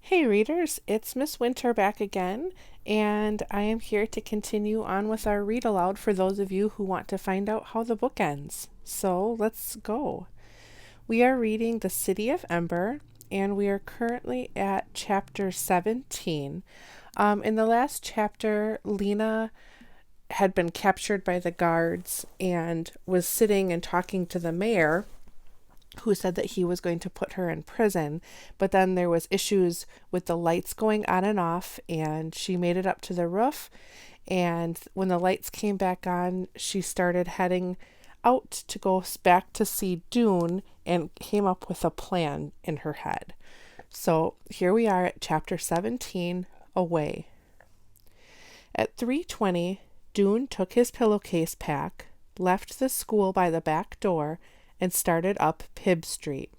Hey readers, it's Miss Winter back again, and I am here to continue on with our read aloud for those of you who want to find out how the book ends. So let's go. We are reading The City of Ember, and we are currently at chapter 17. In the last chapter, Lena had been captured by the guards and was sitting and talking to the mayor, who said that he was going to put her in prison, but then there was issues with the lights going on and off, and she made it up to the roof, and when the lights came back on, she started heading out to go back to see Dune and came up with a plan in her head. So here we are at chapter 17, Away. At 3:20, Dune took his pillowcase pack, left the school by the back door, and started up Pibb Street.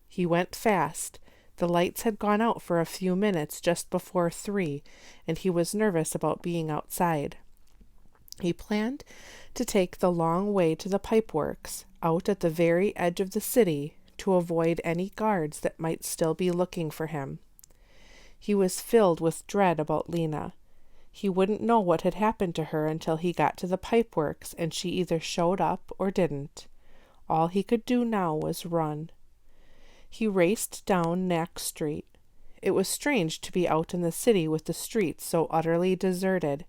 He went fast. The lights had gone out for a few minutes just before 3, and he was nervous about being outside. He planned to take the long way to the pipeworks, out at the very edge of the city, to avoid any guards that might still be looking for him. He was filled with dread about Lena. He wouldn't know what had happened to her until he got to the pipeworks and she either showed up or didn't. All he could do now was run. He raced down Knack Street. It was strange to be out in the city with the streets so utterly deserted.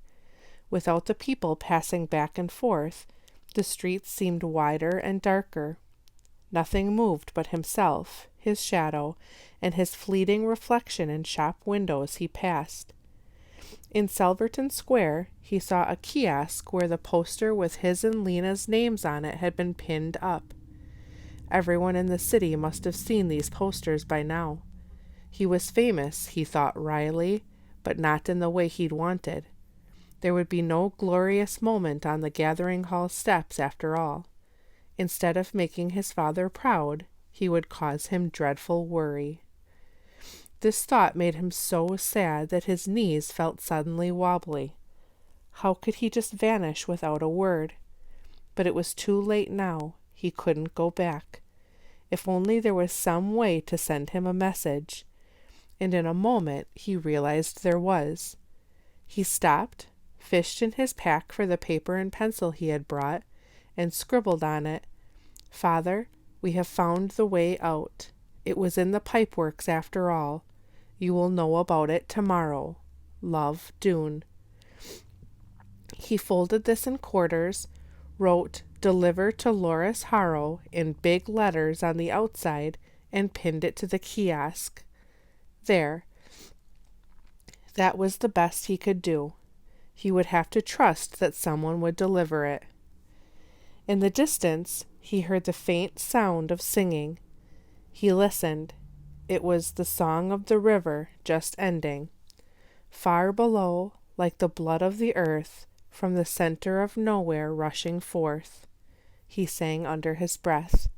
Without the people passing back and forth, the streets seemed wider and darker. Nothing moved but himself, his shadow, and his fleeting reflection in shop windows he passed. In Selverton Square, he saw a kiosk where the poster with his and Lena's names on it had been pinned up. Everyone in the city must have seen these posters by now. He was famous, he thought wryly, but not in the way he'd wanted. There would be no glorious moment on the Gathering Hall steps after all. Instead of making his father proud, he would cause him dreadful worry. This thought made him so sad that his knees felt suddenly wobbly. How could he just vanish without a word? But it was too late now. He couldn't go back. If only there was some way to send him a message. And in a moment he realized there was. He stopped, fished in his pack for the paper and pencil he had brought, and scribbled on it, "Father, we have found the way out. It was in the pipeworks after all. You will know about it tomorrow. Love, Dune." He folded this in quarters, wrote "Deliver to Loris Harrow" in big letters on the outside, and pinned it to the kiosk. There. That was the best he could do. He would have to trust that someone would deliver it. In the distance, he heard the faint sound of singing. He listened. It was the song of the river just ending. Far below, like the blood of the earth, from the center of nowhere rushing forth, he sang under his breath.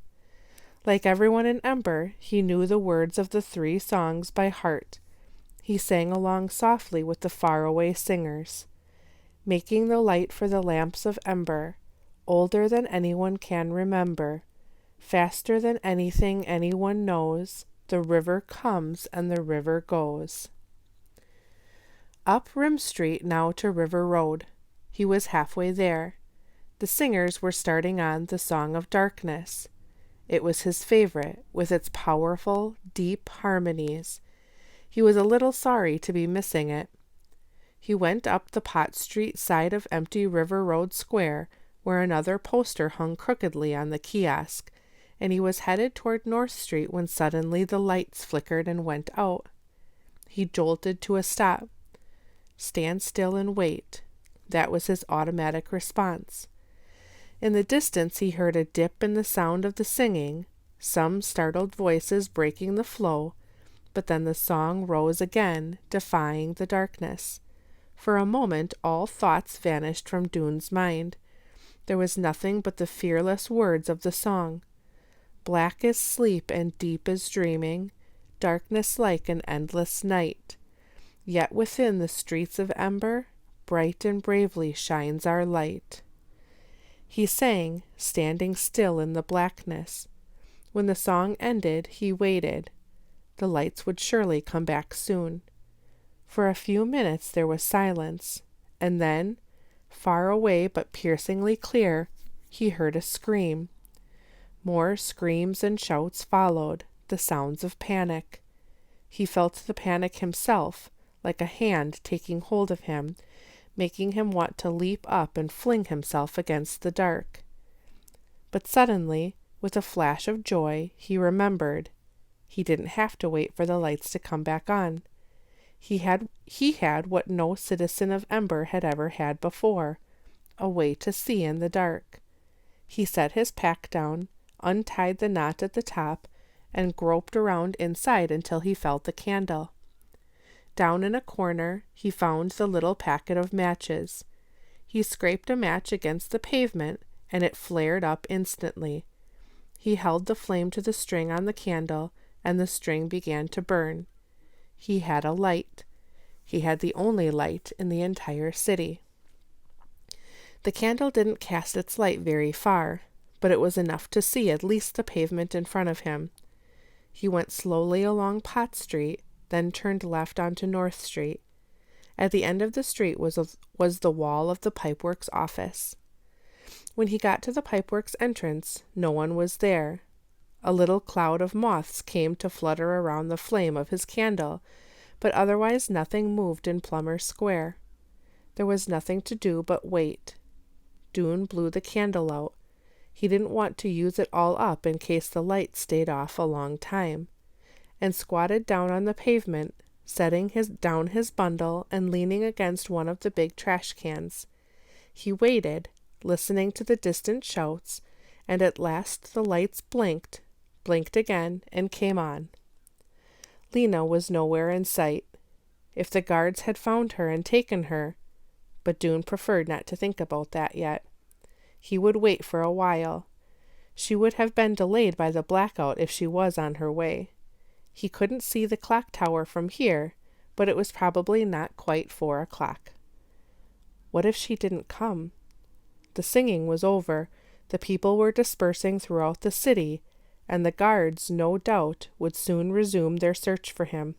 Like everyone in Ember, he knew the words of the 3 songs by heart. He sang along softly with the faraway singers. Making the light for the lamps of Ember, older than anyone can remember, faster than anything anyone knows, the river comes and the river goes. Up Rim Street now to River Road. He was halfway there. The singers were starting on the Song of Darkness. It was his favorite, with its powerful, deep harmonies. He was a little sorry to be missing it. He went up the Pot Street side of empty River Road Square, where another poster hung crookedly on the kiosk, and he was headed toward North Street when suddenly the lights flickered and went out. He jolted to a stop. Stand still and wait. That was his automatic response. In the distance he heard a dip in the sound of the singing, some startled voices breaking the flow, but then the song rose again, defying the darkness. For a moment all thoughts vanished from Dune's mind. There was nothing but the fearless words of the song. Black as sleep and deep as dreaming, darkness like an endless night. Yet within the streets of Ember, bright and bravely shines our light. He sang, standing still in the blackness. When the song ended, he waited. The lights would surely come back soon. For a few minutes there was silence, and then, far away but piercingly clear, he heard a scream. More screams and shouts followed, the sounds of panic. He felt the panic himself, like a hand taking hold of him, making him want to leap up and fling himself against the dark. But suddenly, with a flash of joy, he remembered. He didn't have to wait for the lights to come back on. He had what no citizen of Ember had ever had before, a way to see in the dark. He set his pack down, untied the knot at the top, and groped around inside until he felt a candle. Down in a corner, he found the little packet of matches. He scraped a match against the pavement, and it flared up instantly. He held the flame to the string on the candle, and the string began to burn. He had a light. He had the only light in the entire city. The candle didn't cast its light very far, but it was enough to see at least the pavement in front of him. He went slowly along Pot Street, then turned left onto North Street. At the end of the street was the wall of the pipeworks office. When he got to the pipeworks entrance, no one was there. A little cloud of moths came to flutter around the flame of his candle, but otherwise nothing moved in Plummer Square. There was nothing to do but wait. Doone blew the candle out. He didn't want to use it all up in case the light stayed off a long time, and squatted down on the pavement, setting down his bundle and leaning against one of the big trash cans. He waited, listening to the distant shouts, and at last the lights blinked again, and came on. Lena was nowhere in sight. If the guards had found her and taken her, but Doone preferred not to think about that yet. He would wait for a while. She would have been delayed by the blackout if she was on her way. He couldn't see the clock tower from here, but it was probably not quite 4 o'clock. What if she didn't come? The singing was over, the people were dispersing throughout the city, and the guards, no doubt, would soon resume their search for him.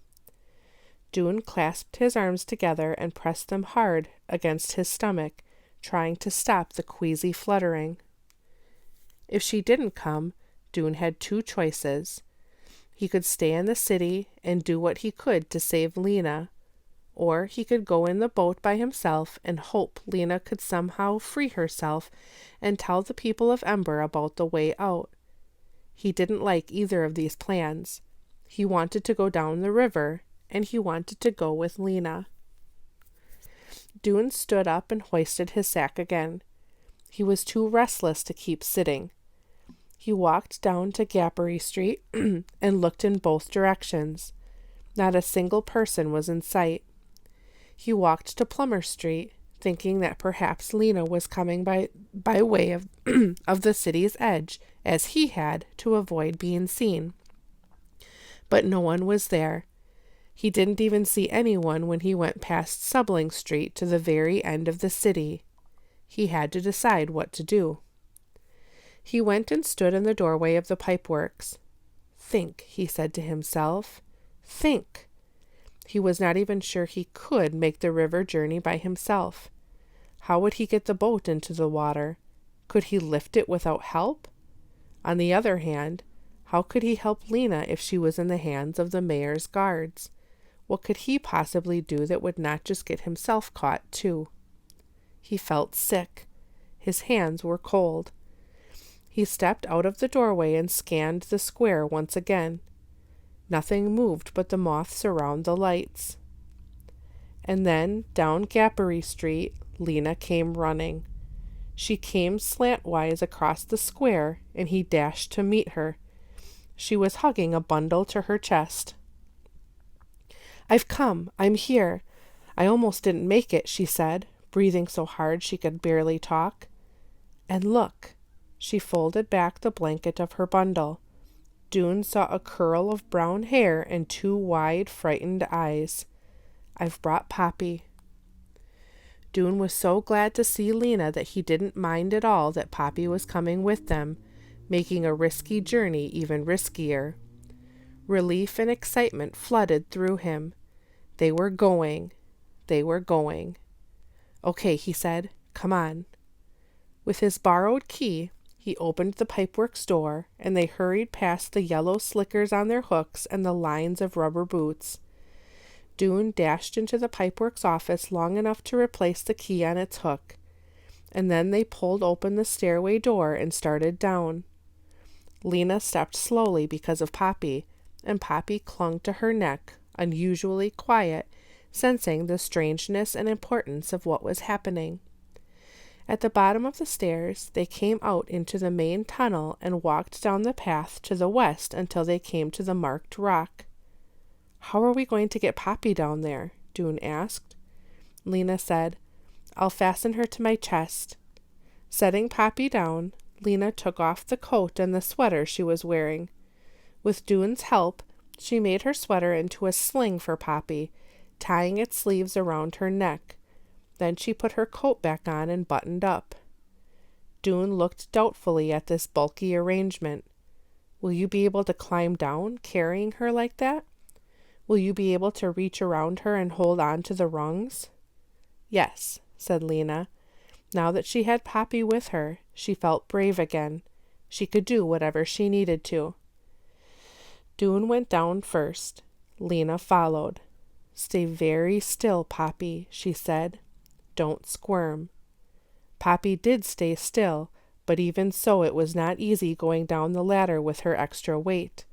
Doone clasped his arms together and pressed them hard against his stomach, trying to stop the queasy fluttering. If she didn't come, Doone had 2 choices. He could stay in the city and do what he could to save Lena, or he could go in the boat by himself and hope Lena could somehow free herself and tell the people of Ember about the way out. He didn't like either of these plans. He wanted to go down the river, and he wanted to go with Lena. Doone stood up and hoisted his sack again. He was too restless to keep sitting. He walked down to Gappery Street and looked in both directions. Not a single person was in sight. He walked to Plummer Street, thinking that perhaps Lena was coming by way of, of the city's edge, as he had, to avoid being seen. But no one was there. He didn't even see anyone when he went past Subling Street to the very end of the city. He had to decide what to do. He went and stood in the doorway of the pipeworks. Think, he said to himself. Think. He was not even sure he could make the river journey by himself. How would he get the boat into the water? Could he lift it without help? On the other hand, how could he help Lena if she was in the hands of the mayor's guards? What could he possibly do that would not just get himself caught, too? He felt sick. His hands were cold. He stepped out of the doorway and scanned the square once again. Nothing moved but the moths around the lights. And then, down Gappery Street, Lena came running. She came slantwise across the square, and he dashed to meet her. She was hugging a bundle to her chest. "I've come. I'm here. I almost didn't make it," she said, breathing so hard she could barely talk. And look, she folded back the blanket of her bundle. Doone saw a curl of brown hair and 2 wide, frightened eyes. "I've brought Poppy." Doone was so glad to see Lena that he didn't mind at all that Poppy was coming with them, making a risky journey even riskier. Relief and excitement flooded through him. They were going. They were going. Okay, he said. Come on. With his borrowed key, he opened the pipeworks door, and they hurried past the yellow slickers on their hooks and the lines of rubber boots. Doone dashed into the pipeworks office long enough to replace the key on its hook, and then they pulled open the stairway door and started down. Lena stepped slowly because of Poppy, and Poppy clung to her neck, unusually quiet, sensing the strangeness and importance of what was happening. At the bottom of the stairs, they came out into the main tunnel and walked down the path to the west until they came to the marked rock. How are we going to get Poppy down there? Doone asked. Lena said, I'll fasten her to my chest. Setting Poppy down, Lena took off the coat and the sweater she was wearing. With Doone's help, she made her sweater into a sling for Poppy, tying its sleeves around her neck. Then she put her coat back on and buttoned up. Doone looked doubtfully at this bulky arrangement. Will you be able to climb down, carrying her like that? Will you be able to reach around her and hold on to the rungs? Yes, said Lena. Now that she had Poppy with her, she felt brave again. She could do whatever she needed to. Doone went down first. Lena followed. Stay very still, Poppy, she said. Don't squirm. Poppy did stay still, but even so it was not easy going down the ladder with her extra weight.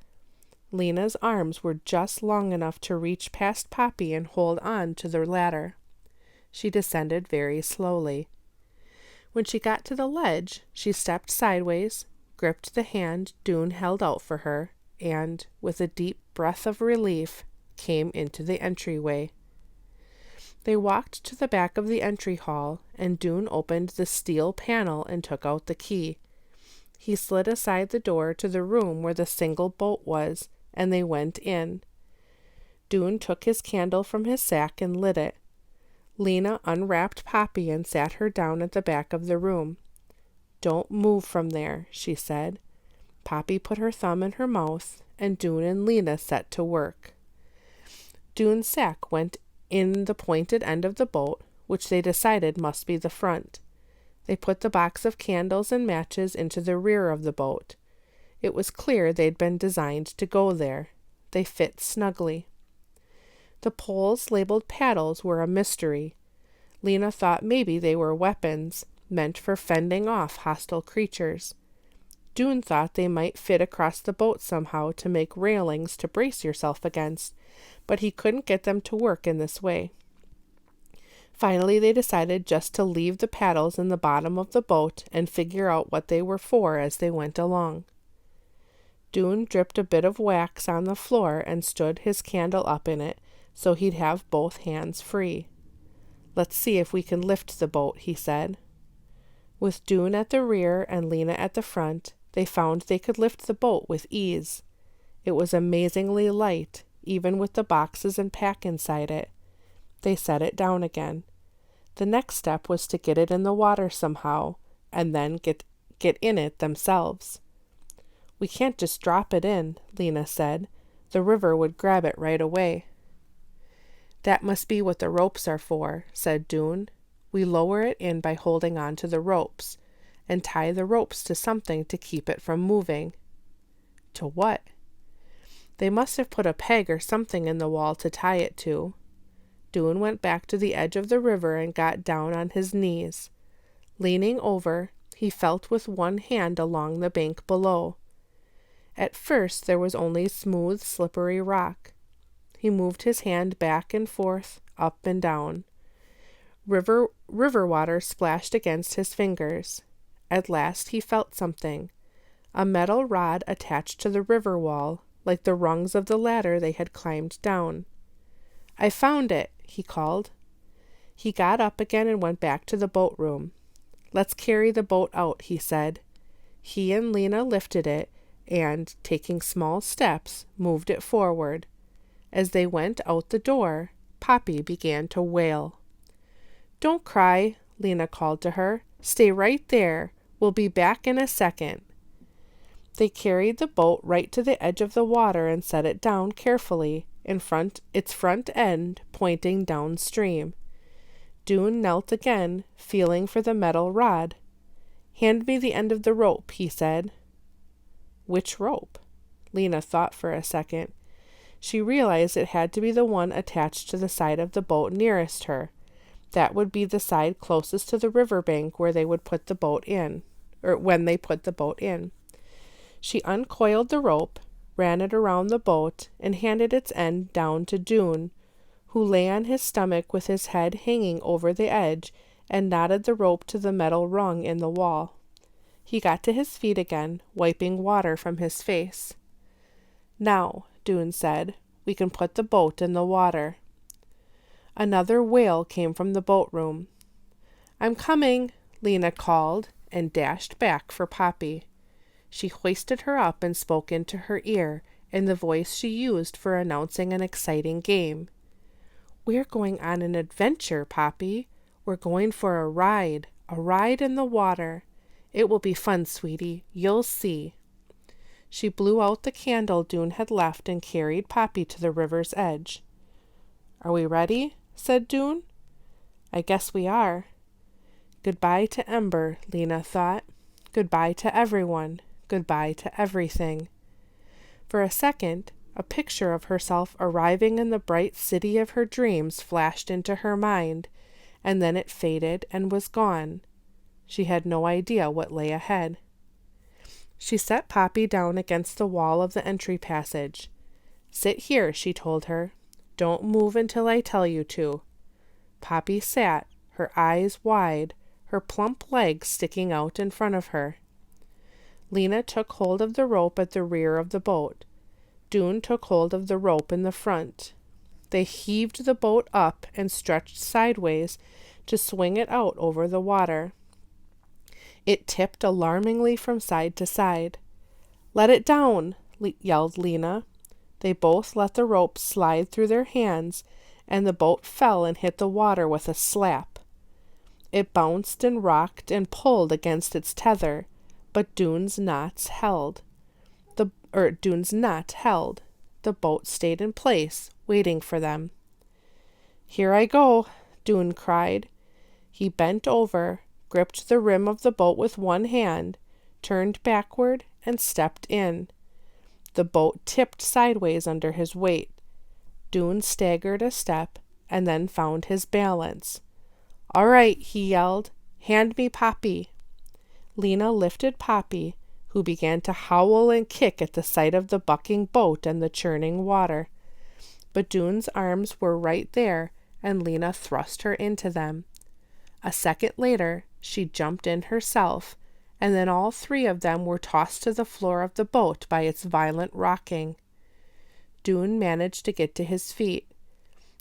Lena's arms were just long enough to reach past Poppy and hold on to the ladder. She descended very slowly. When she got to the ledge, she stepped sideways, gripped the hand Doone held out for her, and, with a deep breath of relief, came into the entryway. They walked to the back of the entry hall, and Doone opened the steel panel and took out the key. He slid aside the door to the room where the single boat was, and they went in. Doone took his candle from his sack and lit it. Lena unwrapped Poppy and sat her down at the back of the room. Don't move from there, she said. Poppy put her thumb in her mouth, and Doone and Lena set to work. Doone's sack went in the pointed end of the boat, which they decided must be the front. They put the box of candles and matches into the rear of the boat. It was clear they'd been designed to go there. They fit snugly. The poles labeled paddles were a mystery. Lena thought maybe they were weapons, meant for fending off hostile creatures. Doone thought they might fit across the boat somehow to make railings to brace yourself against, but he couldn't get them to work in this way. Finally, they decided just to leave the paddles in the bottom of the boat and figure out what they were for as they went along. Doone dripped a bit of wax on the floor and stood his candle up in it so he'd have both hands free. Let's see if we can lift the boat, he said. With Doone at the rear and Lena at the front, they found they could lift the boat with ease. It was amazingly light, even with the boxes and pack inside it. They set it down again. The next step was to get it in the water somehow, and then get in it themselves. We can't just drop it in, Lena said. The river would grab it right away. That must be what the ropes are for, said Doone. We lower it in by holding on to the ropes, and tie the ropes to something to keep it from moving. To what? They must have put a peg or something in the wall to tie it to. Doone went back to the edge of the river and got down on his knees. Leaning over, he felt with one hand along the bank below. At first there was only smooth, slippery rock. He moved his hand back and forth, up and down. River water splashed against his fingers. At last he felt something. A metal rod attached to the river wall, like the rungs of the ladder they had climbed down. I found it, he called. He got up again and went back to the boat room. Let's carry the boat out, he said. He and Lena lifted it and, taking small steps, moved it forward. As they went out the door, Poppy began to wail. Don't cry, Lena called to her. Stay right there. We'll be back in a second. They carried the boat right to the edge of the water and set it down carefully, its front end pointing downstream. Dune knelt again, feeling for the metal rod. "Hand me the end of the rope," he said. "Which rope?" Lena thought for a second. She realized it had to be the one attached to the side of the boat nearest her. That would be the side closest to the riverbank where they would put the boat in, or when they put the boat in. She uncoiled the rope, ran it around the boat, and handed its end down to Dune, who lay on his stomach with his head hanging over the edge and knotted the rope to the metal rung in the wall. He got to his feet again, wiping water from his face. "Now," Dune said, "we can put the boat in the water." Another wail came from the boat room. "I'm coming," Lena called, and dashed back for Poppy. She hoisted her up and spoke into her ear in the voice she used for announcing an exciting game. "We're going on an adventure, Poppy. We're going for a ride in the water. It will be fun, sweetie. You'll see." She blew out the candle Dune had left and carried Poppy to the river's edge. "Are we ready?" said Dune. "I guess we are." Goodbye to Ember, Lena thought. Goodbye to everyone. Goodbye to everything. For a second, a picture of herself arriving in the bright city of her dreams flashed into her mind, and then it faded and was gone. She had no idea what lay ahead. She set Poppy down against the wall of the entry passage. "Sit here," she told her. "Don't move until I tell you to." Poppy sat, her eyes wide, her plump legs sticking out in front of her. Lena took hold of the rope at the rear of the boat. Dune took hold of the rope in the front. They heaved the boat up and stretched sideways to swing it out over the water. It tipped alarmingly from side to side. "Let it down!" yelled Lena. They both let the rope slide through their hands, and the boat fell and hit the water with a slap. It bounced and rocked and pulled against its tether, but Dune's knot held. The boat stayed in place, waiting for them. "Here I go," Dune cried. He bent over, gripped the rim of the boat with one hand, turned backward, and stepped in. The boat tipped sideways under his weight. Dune staggered a step and then found his balance. "All right," he yelled. "Hand me Poppy." Lena lifted Poppy, who began to howl and kick at the sight of the bucking boat and the churning water. But Dune's arms were right there, and Lena thrust her into them. A second later, she jumped in herself, and then all three of them were tossed to the floor of the boat by its violent rocking. Dune managed to get to his feet.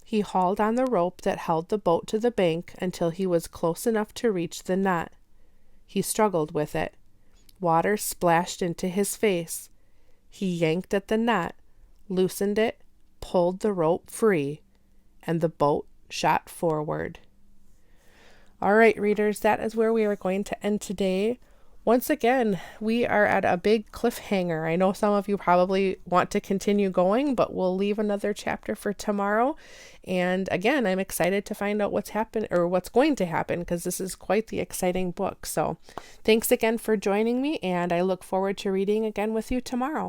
He hauled on the rope that held the boat to the bank until he was close enough to reach the knot. He struggled with it. Water splashed into his face. He yanked at the knot, loosened it, pulled the rope free, and the boat shot forward. All right, readers, that is where we are going to end today. Once again, we are at a big cliffhanger. I know some of you probably want to continue going, but we'll leave another chapter for tomorrow. And again, I'm excited to find out what's going to happen, because this is quite the exciting book. So thanks again for joining me, and I look forward to reading again with you tomorrow.